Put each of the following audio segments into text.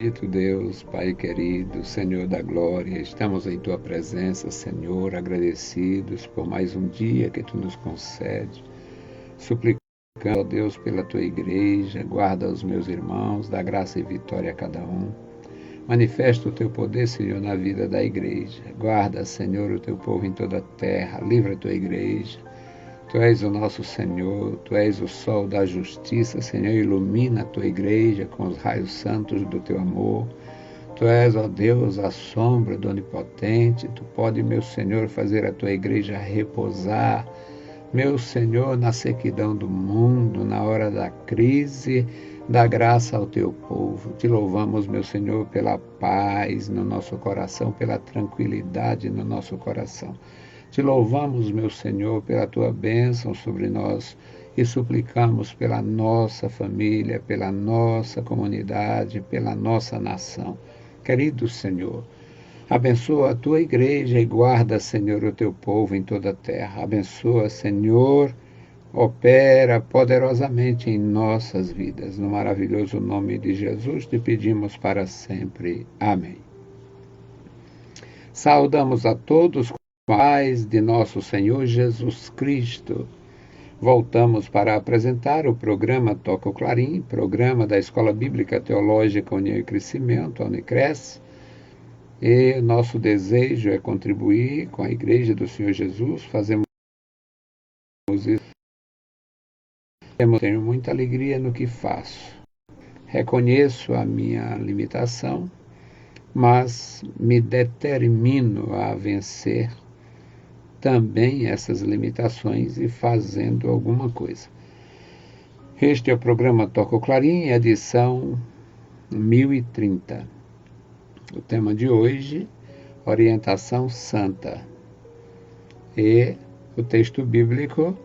Bendito Deus, Pai querido, Senhor da glória, estamos em Tua presença, Senhor, agradecidos por mais um dia que Tu nos concede, suplicando, ó Deus, pela Tua igreja, guarda os meus irmãos, dá graça e vitória a cada um. Manifesta o Teu poder, Senhor, na vida da igreja. Guarda, Senhor, o Teu povo em toda a terra, livra a Tua igreja. Tu és o nosso Senhor, Tu és o sol da justiça, Senhor, ilumina a Tua igreja com os raios santos do Teu amor. Tu és, ó Deus, a sombra do Onipotente, Tu pode, meu Senhor, fazer a Tua igreja repousar, meu Senhor, na sequidão do mundo, na hora da crise, dá graça ao Teu povo. Te louvamos, meu Senhor, pela paz no nosso coração, pela tranquilidade no nosso coração. Te louvamos, meu Senhor, pela Tua bênção sobre nós e suplicamos pela nossa família, pela nossa comunidade, pela nossa nação. Querido Senhor, abençoa a Tua igreja e guarda, Senhor, o Teu povo em toda a terra. Abençoa, Senhor, opera poderosamente em nossas vidas. No maravilhoso nome de Jesus te pedimos para sempre. Amém. Saudamos a todos com a paz de nosso Senhor Jesus Cristo. Voltamos para apresentar o programa Toca o Clarim, programa da Escola Bíblica Teológica União e Crescimento, a Unicres. E nosso desejo é contribuir com a Igreja do Senhor Jesus. Fazemos isso. Tenho muita alegria no que faço. Reconheço a minha limitação, mas me determino a vencer também essas limitações e fazendo alguma coisa. Este é o programa Toca o Clarim, edição 1030. O tema de hoje, orientação santa. E o texto bíblico,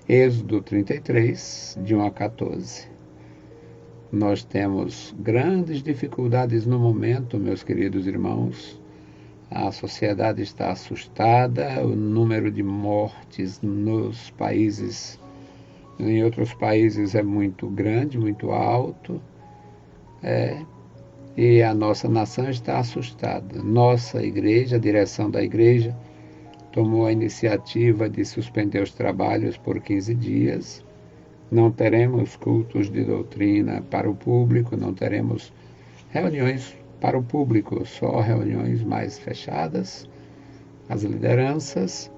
Êxodo 33, de 1 a 14. Nós temos grandes dificuldades no momento, meus queridos irmãos. A sociedade está assustada, o número de mortes nos países, em outros países é muito grande, muito alto, e a nossa nação está assustada. Nossa igreja, a direção da igreja, tomou a iniciativa de suspender os trabalhos por 15 dias. Não teremos cultos de doutrina para o público, não teremos reuniões para o público, só reuniões mais fechadas. As lideranças,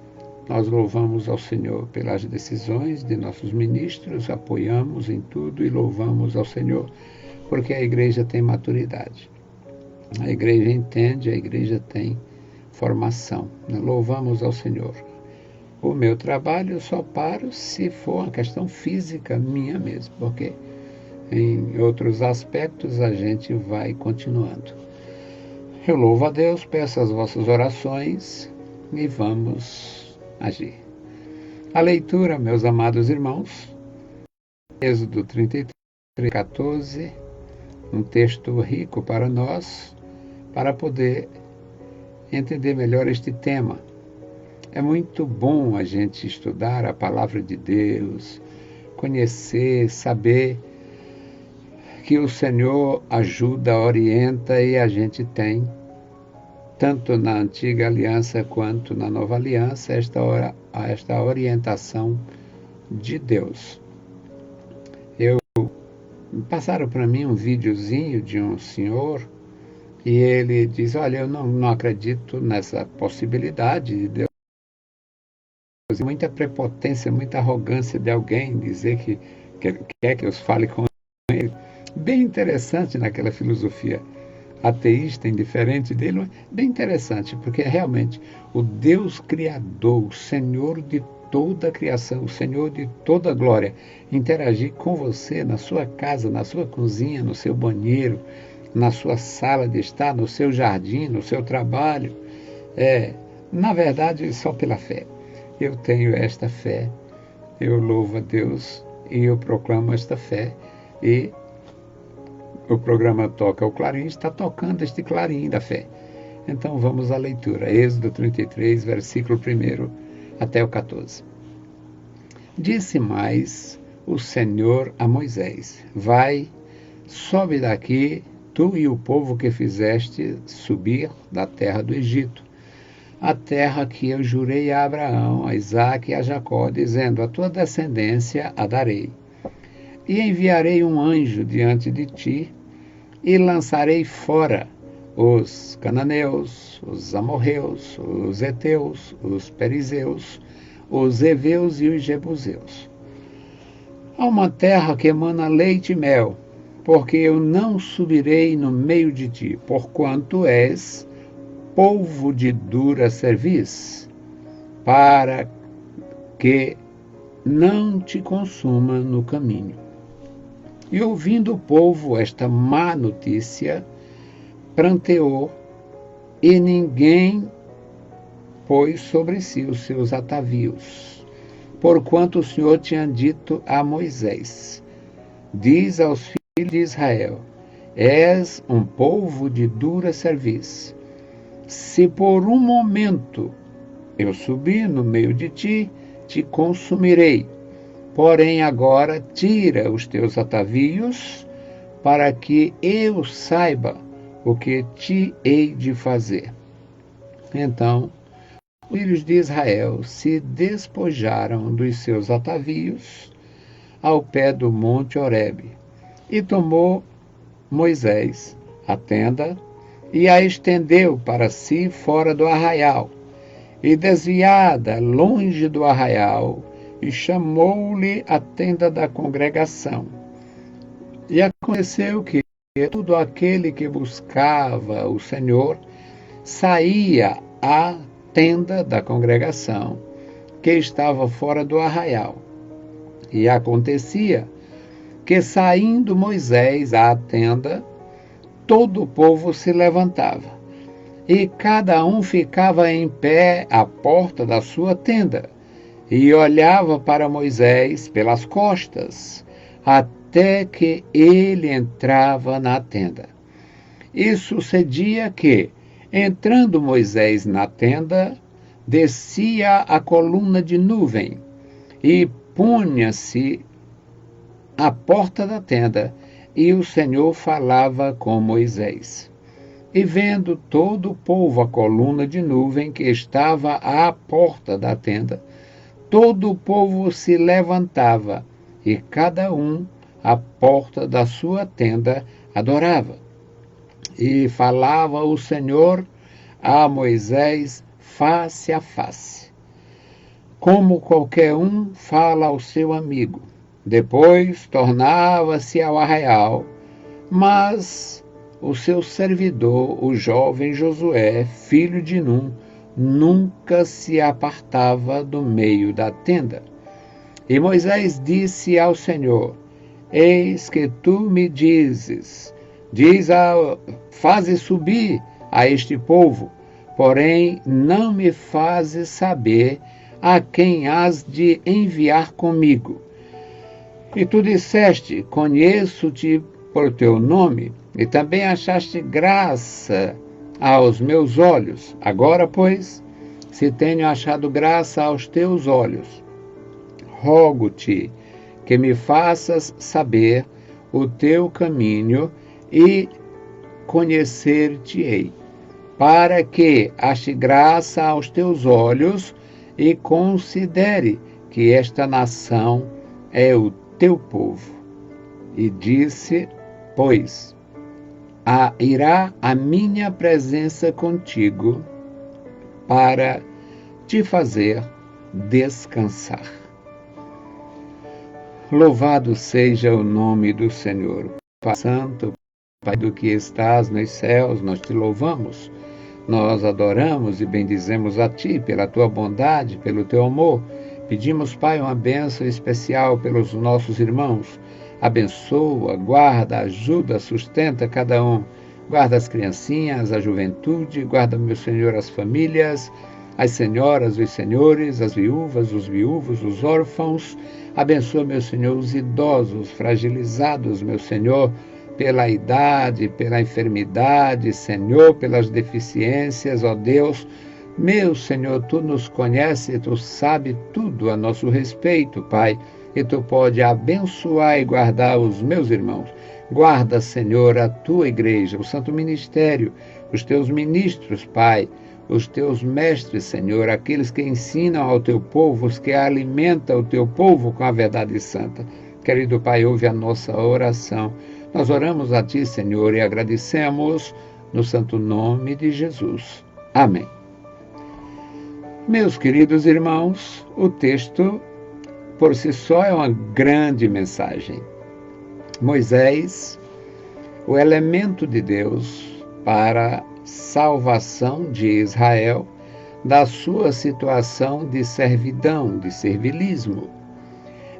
nós louvamos ao Senhor pelas decisões de nossos ministros, apoiamos em tudo e louvamos ao Senhor, porque a igreja tem maturidade. A igreja entende, a igreja tem formação. Louvamos ao Senhor. O meu trabalho eu só paro se for uma questão física minha mesmo, porque em outros aspectos a gente vai continuando. Eu louvo a Deus, peço as vossas orações e vamos agir. A leitura, meus amados irmãos, Êxodo 33, 14, um texto rico para nós, para poder entender melhor este tema. É muito bom a gente estudar a palavra de Deus, conhecer, saber que o Senhor ajuda, orienta e a gente tem, tanto na antiga aliança quanto na nova aliança, esta orientação de Deus. Passaram para mim um videozinho de um senhor e ele diz, olha, eu não acredito nessa possibilidade de Deus. Muita prepotência, muita arrogância de alguém dizer que quer que eu fale com ele. Bem interessante naquela filosofia ateísta, indiferente dele, bem interessante, porque realmente o Deus Criador, o Senhor de toda a criação, o Senhor de toda a glória, interagir com você na sua casa, na sua cozinha, no seu banheiro, na sua sala de estar, no seu jardim, no seu trabalho, na verdade, só pela fé. Eu tenho esta fé, eu louvo a Deus e eu proclamo esta fé. E o programa Toca o Clarim está tocando este clarim da fé. Então vamos à leitura. Êxodo 33, versículo 1 até o 14. Disse mais o Senhor a Moisés, vai, sobe daqui, tu e o povo que fizeste subir da terra do Egito, a terra que eu jurei a Abraão, a Isaque e a Jacó, dizendo, a tua descendência a darei. E enviarei um anjo diante de ti, e lançarei fora os cananeus, os amorreus, os heteus, os perizeus, os heveus e os jebuseus. Há uma terra que emana leite e mel, porque eu não subirei no meio de ti, porquanto és povo de dura cerviz, para que não te consuma no caminho. E ouvindo o povo esta má notícia, pranteou, e ninguém pôs sobre si os seus atavios, porquanto o Senhor tinha dito a Moisés, diz aos filhos de Israel, és um povo de dura cerviz. Se por um momento eu subir no meio de ti, te consumirei. Porém agora tira os teus atavios, para que eu saiba o que te hei de fazer. Então, os filhos de Israel se despojaram dos seus atavios ao pé do monte Horebe, e tomou Moisés a tenda e a estendeu para si fora do arraial, e desviada longe do arraial, e chamou-lhe a tenda da congregação. E aconteceu que todo aquele que buscava o Senhor saía à tenda da congregação, que estava fora do arraial. E acontecia que, saindo Moisés à tenda, todo o povo se levantava, e cada um ficava em pé à porta da sua tenda, e olhava para Moisés pelas costas, até que ele entrava na tenda. E sucedia que, entrando Moisés na tenda, descia a coluna de nuvem, e punha-se à porta da tenda, e o Senhor falava com Moisés. E vendo todo o povo a coluna de nuvem que estava à porta da tenda, todo o povo se levantava, e cada um à porta da sua tenda adorava. E falava o Senhor a Moisés face a face, como qualquer um fala ao seu amigo. Depois tornava-se ao arraial, mas o seu servidor, o jovem Josué, filho de Num, nunca se apartava do meio da tenda. E Moisés disse ao Senhor, eis que tu me faze subir a este povo, porém não me fazes saber a quem has de enviar comigo. E tu disseste, conheço-te por teu nome, e também achaste graça aos meus olhos. Agora, pois, se tenho achado graça aos teus olhos, rogo-te que me faças saber o teu caminho e conhecer-te-ei, para que ache graça aos teus olhos e considere que esta nação é o teu povo. E disse, pois, irá a minha presença contigo para te fazer descansar. Louvado seja o nome do Senhor. Pai Santo, Pai do que estás nos céus, nós te louvamos, nós adoramos e bendizemos a Ti pela Tua bondade, pelo Teu amor. Pedimos, Pai, uma bênção especial pelos nossos irmãos. Abençoa, guarda, ajuda, sustenta cada um. Guarda as criancinhas, a juventude, guarda, meu Senhor, as famílias, as senhoras, os senhores, as viúvas, os viúvos, os órfãos. Abençoa, meu Senhor, os idosos, fragilizados, meu Senhor, pela idade, pela enfermidade, Senhor, pelas deficiências, ó Deus. Meu Senhor, Tu nos conheces, Tu sabe tudo a nosso respeito, Pai, e Tu pode abençoar e guardar os meus irmãos. Guarda, Senhor, a tua igreja, o santo ministério, os teus ministros, Pai, os teus mestres, Senhor, aqueles que ensinam ao teu povo, os que alimentam o teu povo com a verdade santa. Querido Pai, ouve a nossa oração. Nós oramos a Ti, Senhor, e agradecemos no santo nome de Jesus. Amém. Meus queridos irmãos, o texto por si só é uma grande mensagem. Moisés, o elemento de Deus para salvação de Israel da sua situação de servidão, de servilismo.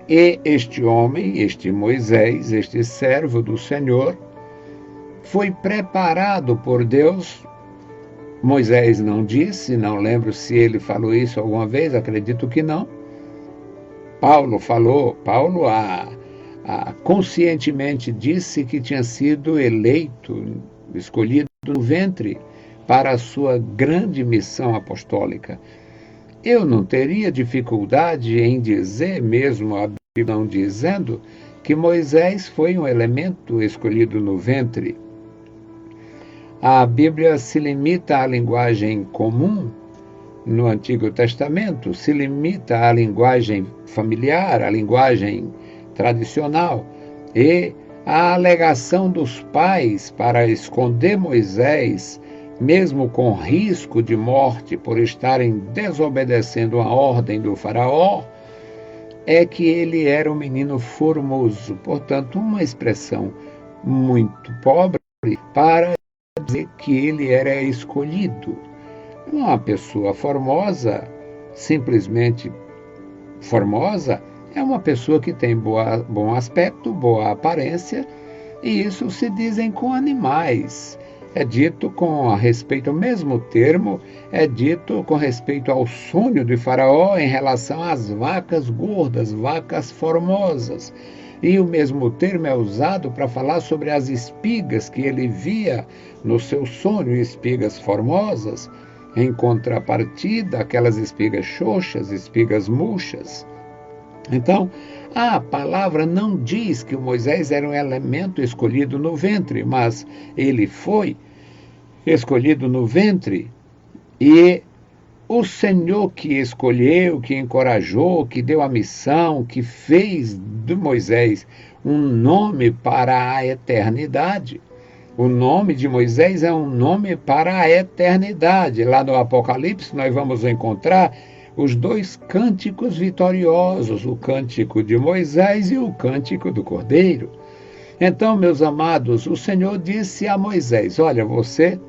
E este homem, este Moisés, este servo do Senhor, foi preparado por Deus. Moisés não disse, não lembro se ele falou isso alguma vez, acredito que não. Paulo falou, conscientemente disse que tinha sido eleito, escolhido no ventre para a sua grande missão apostólica. Eu não teria dificuldade em dizer, mesmo a Bíblia não dizendo, que Moisés foi um elemento escolhido no ventre. A Bíblia se limita à linguagem comum no Antigo Testamento, se limita à linguagem familiar, à linguagem tradicional, e a alegação dos pais para esconder Moisés, mesmo com risco de morte por estarem desobedecendo a ordem do faraó, é que ele era um menino formoso, portanto, uma expressão muito pobre para dizer que ele era escolhido. Uma pessoa formosa, simplesmente formosa, é uma pessoa que tem bom aspecto, boa aparência, e isso se dizem com animais. É dito com respeito ao mesmo termo, é dito com respeito ao sonho de Faraó em relação às vacas gordas, vacas formosas. E o mesmo termo é usado para falar sobre as espigas que ele via no seu sonho, espigas formosas, em contrapartida, aquelas espigas xoxas, espigas murchas. Então, a palavra não diz que o Moisés era um elemento escolhido no ventre, mas ele foi escolhido no ventre, e o Senhor que escolheu, que encorajou, que deu a missão, que fez de Moisés um nome para a eternidade. O nome de Moisés é um nome para a eternidade. Lá no Apocalipse nós vamos encontrar os dois cânticos vitoriosos, o cântico de Moisés e o cântico do Cordeiro. Então, meus amados, o Senhor disse a Moisés: olha, você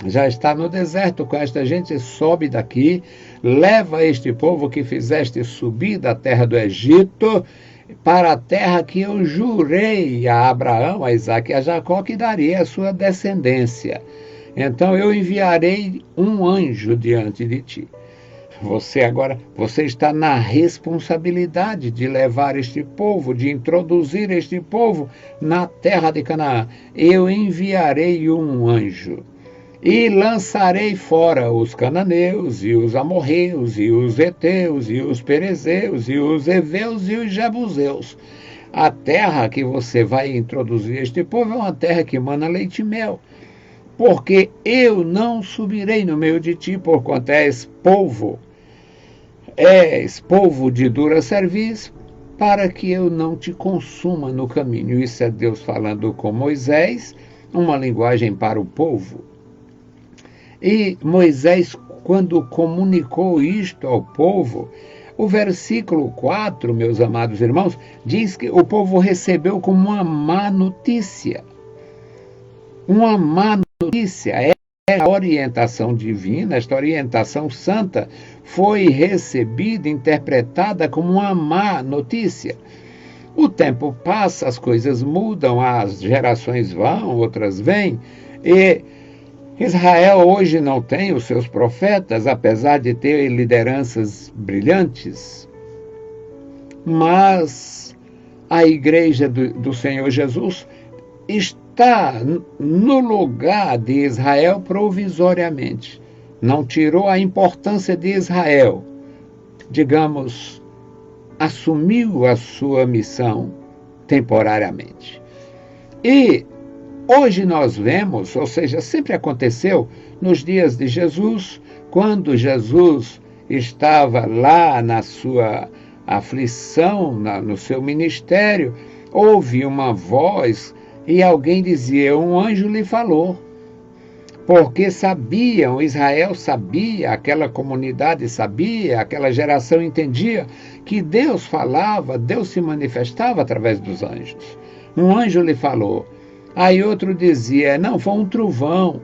já está no deserto com esta gente, sobe daqui, leva este povo que fizeste subir da terra do Egito para a terra que eu jurei a Abraão, a Isaque e a Jacó que daria a sua descendência. Então eu enviarei um anjo diante de ti. Você está na responsabilidade de levar este povo, de introduzir este povo na terra de Canaã. Eu enviarei um anjo e lançarei fora os cananeus, e os amorreus, e os heteus, e os perezeus, e os heveus, e os jebuseus. A terra que você vai introduzir este povo é uma terra que emana leite e mel. Porque eu não subirei no meio de ti, porquanto és povo de dura cerviz, para que eu não te consuma no caminho. Isso é Deus falando com Moisés, uma linguagem para o povo. E Moisés, quando comunicou isto ao povo, o versículo 4, meus amados irmãos, diz que o povo recebeu como uma má notícia. Uma má notícia é a orientação divina, esta orientação santa foi recebida, interpretada como uma má notícia. O tempo passa, as coisas mudam, as gerações vão, outras vêm, e Israel hoje não tem os seus profetas, apesar de ter lideranças brilhantes, mas a igreja do Senhor Jesus está no lugar de Israel provisoriamente. Não tirou a importância de Israel, digamos, assumiu a sua missão temporariamente. E hoje nós vemos, ou seja, sempre aconteceu nos dias de Jesus, quando Jesus estava lá na sua aflição, no seu ministério, houve uma voz e alguém dizia: um anjo lhe falou. Porque sabiam, Israel sabia, aquela comunidade sabia, aquela geração entendia que Deus falava, Deus se manifestava através dos anjos. Um anjo lhe falou. Aí outro dizia: não, foi um trovão,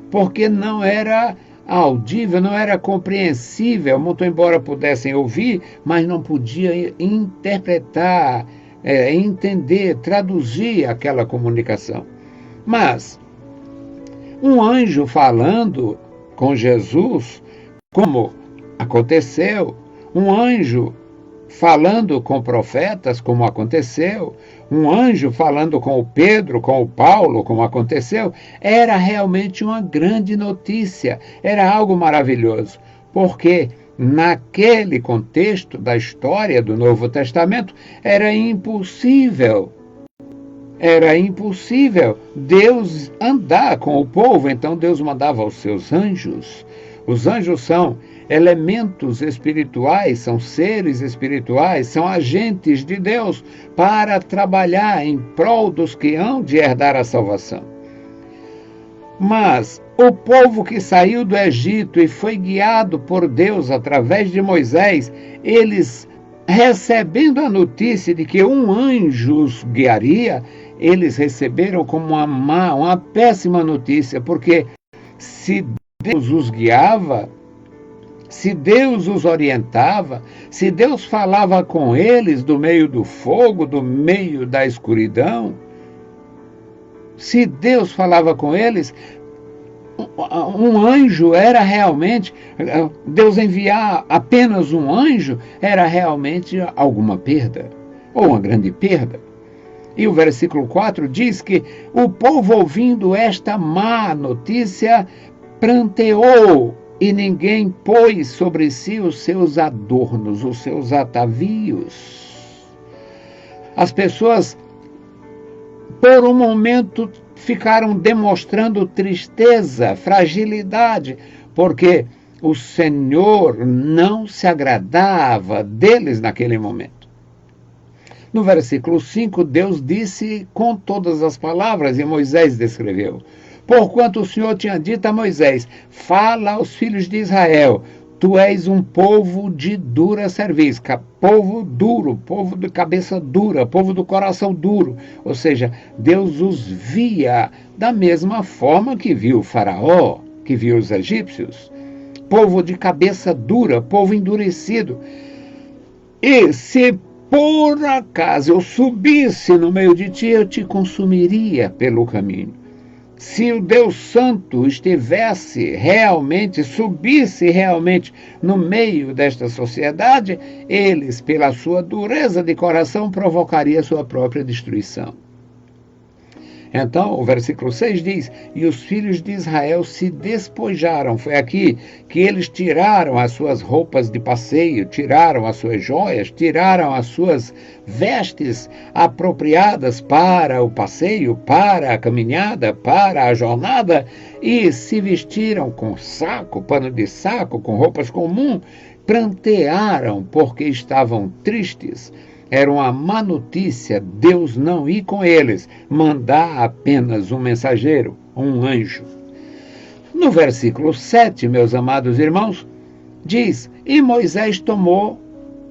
porque não era audível, não era compreensível, muito embora pudessem ouvir, mas não podia interpretar, entender, traduzir aquela comunicação. Mas um anjo falando com Jesus, como aconteceu, um anjo falando com profetas, como aconteceu, um anjo falando com o Pedro, com o Paulo, como aconteceu, era realmente uma grande notícia, era algo maravilhoso, porque naquele contexto da história do Novo Testamento era impossível Deus andar com o povo, então Deus mandava os seus anjos. Os anjos são elementos espirituais, são seres espirituais, são agentes de Deus para trabalhar em prol dos que hão de herdar a salvação. Mas o povo que saiu do Egito e foi guiado por Deus através de Moisés, eles recebendo a notícia de que um anjo os guiaria, eles receberam como uma péssima notícia, porque se Deus os guiava, se Deus os orientava, se Deus falava com eles do meio do fogo, do meio da escuridão, se Deus falava com eles, um anjo era realmente, Deus enviar apenas um anjo era realmente alguma perda, ou uma grande perda. E o versículo 4 diz que o povo, ouvindo esta má notícia, pranteou, e ninguém pôs sobre si os seus adornos, os seus atavios. As pessoas, por um momento, ficaram demonstrando tristeza, fragilidade, porque o Senhor não se agradava deles naquele momento. No versículo 5, Deus disse com todas as palavras, e Moisés descreveu: porquanto o Senhor tinha dito a Moisés: fala aos filhos de Israel, tu és um povo de dura cerviz, povo duro, povo de cabeça dura, povo do coração duro. Ou seja, Deus os via da mesma forma que viu o faraó, que viu os egípcios. Povo de cabeça dura, povo endurecido. E se por acaso eu subisse no meio de ti, eu te consumiria pelo caminho. Se o Deus Santo estivesse realmente, subisse realmente no meio desta sociedade, eles, pela sua dureza de coração, provocariam sua própria destruição. Então, o versículo 6 diz: e os filhos de Israel se despojaram. Foi aqui que eles tiraram as suas roupas de passeio, tiraram as suas joias, tiraram as suas vestes apropriadas para o passeio, para a caminhada, para a jornada, e se vestiram com saco, pano de saco, com roupas comuns, prantearam porque estavam tristes. Era uma má notícia Deus não ir com eles, mandar apenas um mensageiro, um anjo. No versículo 7, meus amados irmãos, diz: e Moisés tomou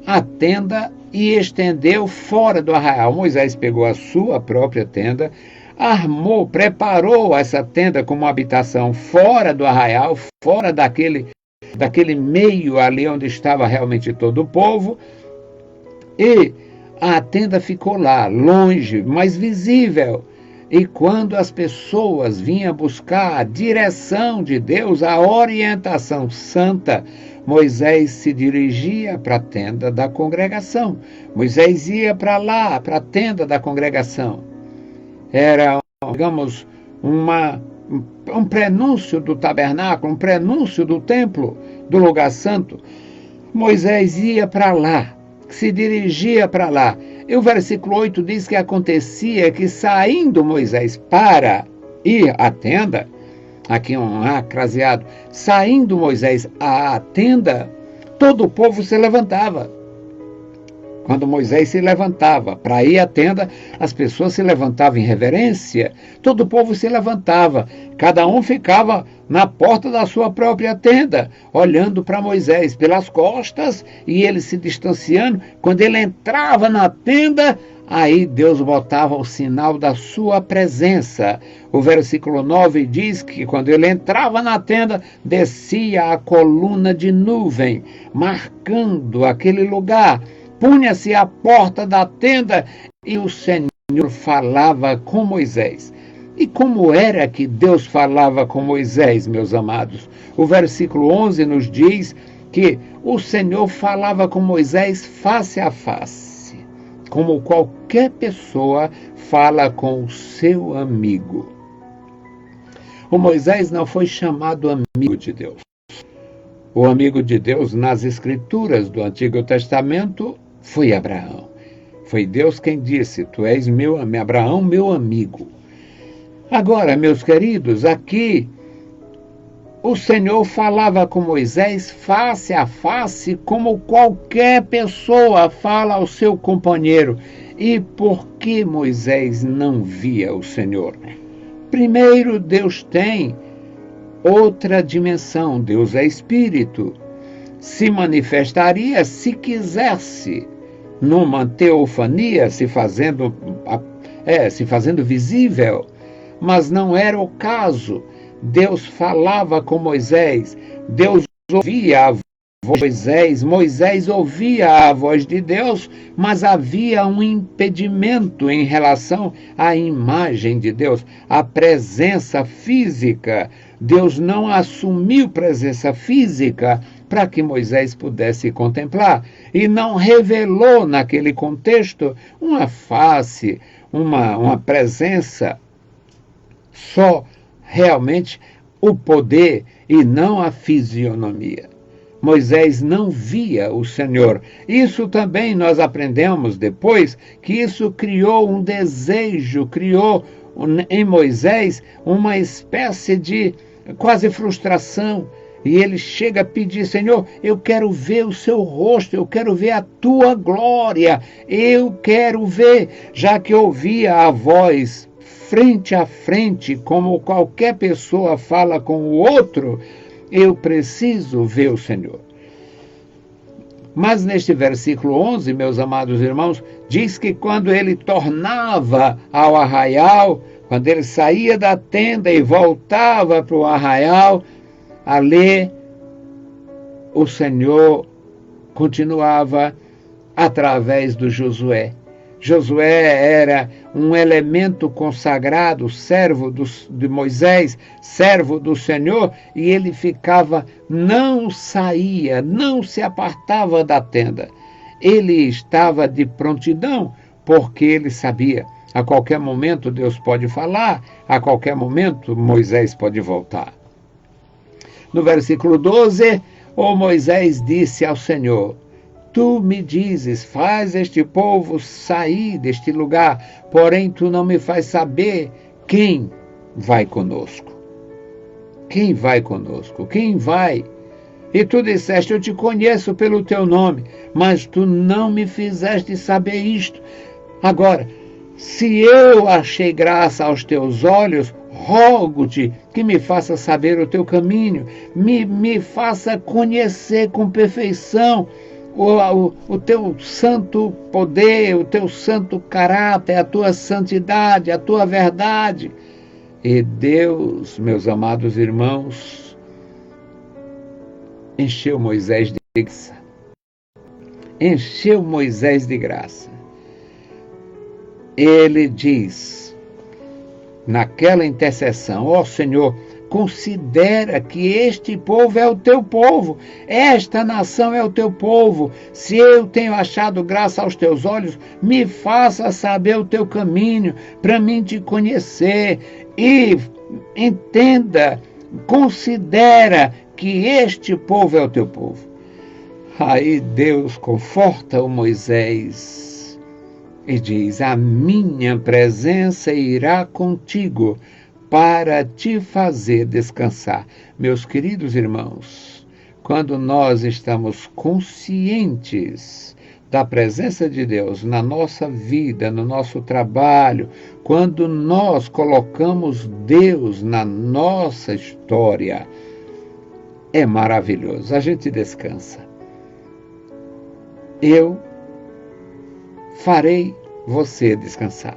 a tenda e estendeu fora do arraial. Moisés pegou a sua própria tenda, armou, preparou essa tenda como habitação fora do arraial, fora daquele meio ali onde estava realmente todo o povo, e a tenda ficou lá, longe, mas visível. E quando as pessoas vinham buscar a direção de Deus, a orientação santa, Moisés se dirigia para a tenda da congregação. Moisés ia para lá, para a tenda da congregação. Era, digamos, um prenúncio do tabernáculo, um prenúncio do templo, do lugar santo. Moisés ia para lá, se dirigia para lá. E o versículo 8 diz que acontecia que, saindo Moisés para ir à tenda, aqui um craseado, saindo Moisés à tenda, todo o povo se levantava. Quando Moisés se levantava para ir à tenda, as pessoas se levantavam em reverência, todo o povo se levantava, cada um ficava na porta da sua própria tenda, olhando para Moisés pelas costas e ele se distanciando. Quando ele entrava na tenda, aí Deus botava o sinal da sua presença. O versículo 9 diz que quando ele entrava na tenda, descia a coluna de nuvem, marcando aquele lugar. Punha-se à porta da tenda e o Senhor falava com Moisés. E como era que Deus falava com Moisés, meus amados? O versículo 11 nos diz que o Senhor falava com Moisés face a face, como qualquer pessoa fala com o seu amigo. O Moisés não foi chamado amigo de Deus. O amigo de Deus nas Escrituras do Antigo Testamento foi Abraão. Foi Deus quem disse: tu és Abraão, meu amigo. Agora, meus queridos, aqui o Senhor falava com Moisés face a face, como qualquer pessoa fala ao seu companheiro. E por que Moisés não via o Senhor? Primeiro, Deus tem outra dimensão. Deus é espírito. Se manifestaria se quisesse, numa teofania, se fazendo visível, mas não era o caso. Deus falava com Moisés, Deus ouvia a voz de Moisés, Moisés ouvia a voz de Deus, mas havia um impedimento em relação à imagem de Deus, a presença física. Deus não assumiu presença física para que Moisés pudesse contemplar, e não revelou naquele contexto uma face, uma presença, só realmente o poder e não a fisionomia. Moisés não via o Senhor. Isso também nós aprendemos depois, que isso criou um desejo, criou em Moisés uma espécie de quase frustração. E ele chega a pedir: Senhor, eu quero ver o seu rosto, eu quero ver a tua glória, eu quero ver, já que ouvia a voz frente a frente, como qualquer pessoa fala com o outro, eu preciso ver o Senhor. Mas neste versículo 11, meus amados irmãos, diz que quando ele tornava ao arraial, quando ele saía da tenda e voltava para o arraial, ali o Senhor continuava através do Josué. Josué era um elemento consagrado, servo de Moisés, servo do Senhor, e ele ficava, não saía, não se apartava da tenda. Ele estava de prontidão, porque ele sabia, a qualquer momento Deus pode falar, a qualquer momento Moisés pode voltar. No versículo 12, o Moisés disse ao Senhor: tu me dizes, faz este povo sair deste lugar, porém tu não me faz saber quem vai conosco. Quem vai conosco? Quem vai? E tu disseste: eu te conheço pelo teu nome, mas tu não me fizeste saber isto. Agora, se eu achei graça aos teus olhos, rogo-te que me faça saber o teu caminho, me faça conhecer com perfeição o teu santo poder, o teu santo caráter, a tua santidade, a tua verdade. E Deus, meus amados irmãos, encheu Moisés de graça. Encheu Moisés de graça. Ele diz, naquela intercessão: ó Senhor, considera que este povo é o teu povo, esta nação é o teu povo. Se eu tenho achado graça aos teus olhos, me faça saber o teu caminho, para mim te conhecer. E entenda, considera que este povo é o teu povo. Aí Deus conforta o Moisés E diz: a minha presença irá contigo para te fazer descansar. Meus queridos irmãos, quando nós estamos conscientes da presença de Deus na nossa vida, no nosso trabalho, quando nós colocamos Deus na nossa história, é maravilhoso, a gente descansa. Eu farei você descansar.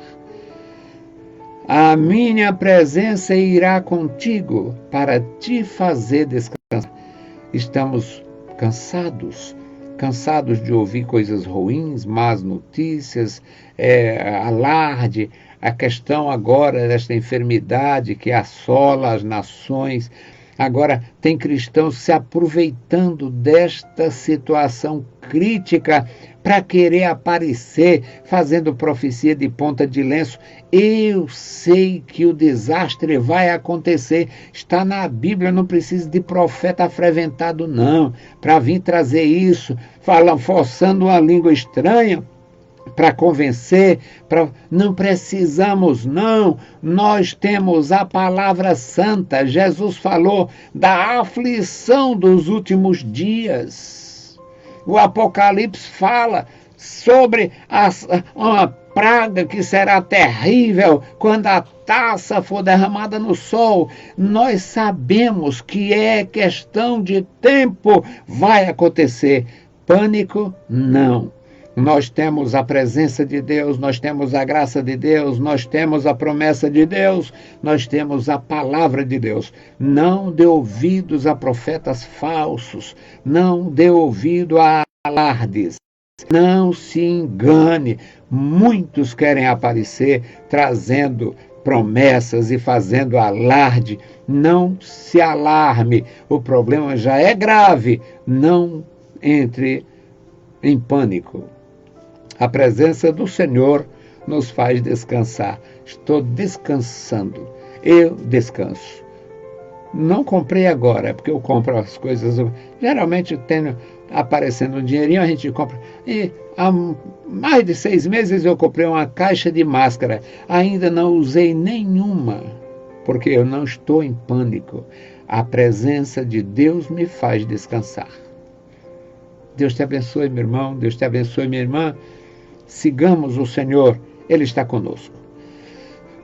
A minha presença irá contigo para te fazer descansar. Estamos cansados de ouvir coisas ruins, más notícias, alarde, a questão agora desta enfermidade que assola as nações. Agora, tem cristãos se aproveitando desta situação crítica para querer aparecer, fazendo profecia de ponta de lenço. Eu sei que o desastre vai acontecer. Está na Bíblia, não precisa de profeta afreventado, não, para vir trazer isso, forçando uma língua estranha, para convencer, não precisamos não, nós temos a palavra santa. Jesus falou da aflição dos últimos dias. O Apocalipse fala sobre uma praga que será terrível quando a taça for derramada no sol. Nós sabemos que é questão de tempo, vai acontecer. Pânico, não. Nós temos a presença de Deus, nós temos a graça de Deus, nós temos a promessa de Deus, nós temos a palavra de Deus. Não dê ouvidos a profetas falsos, não dê ouvido a alardes, não se engane. Muitos querem aparecer trazendo promessas e fazendo alarde. Não se alarme, o problema já é grave, não entre em pânico. A presença do Senhor nos faz descansar. Estou descansando. Eu descanso. Não comprei agora, é porque eu compro as coisas. Geralmente tenho aparecendo um dinheirinho, a gente compra. E há mais de 6 meses eu comprei uma caixa de máscara. Ainda não usei nenhuma, porque eu não estou em pânico. A presença de Deus me faz descansar. Deus te abençoe, meu irmão. Deus te abençoe, minha irmã. Sigamos o Senhor, Ele está conosco.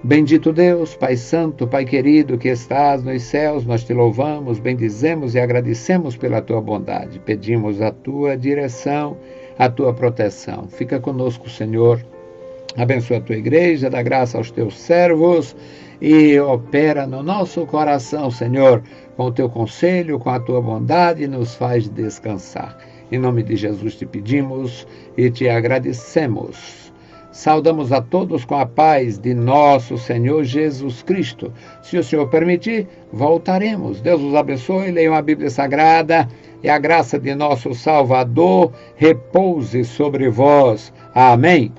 Bendito Deus, Pai Santo, Pai querido, que estás nos céus, nós te louvamos, bendizemos e agradecemos pela tua bondade. Pedimos a tua direção, a tua proteção. Fica conosco, Senhor. Abençoa a tua igreja, dá graça aos teus servos e opera no nosso coração, Senhor, com o teu conselho, com a tua bondade, nos faz descansar. Em nome de Jesus te pedimos e te agradecemos. Saudamos a todos com a paz de nosso Senhor Jesus Cristo. Se o Senhor permitir, voltaremos. Deus os abençoe, leiam a Bíblia Sagrada e a graça de nosso Salvador repouse sobre vós. Amém.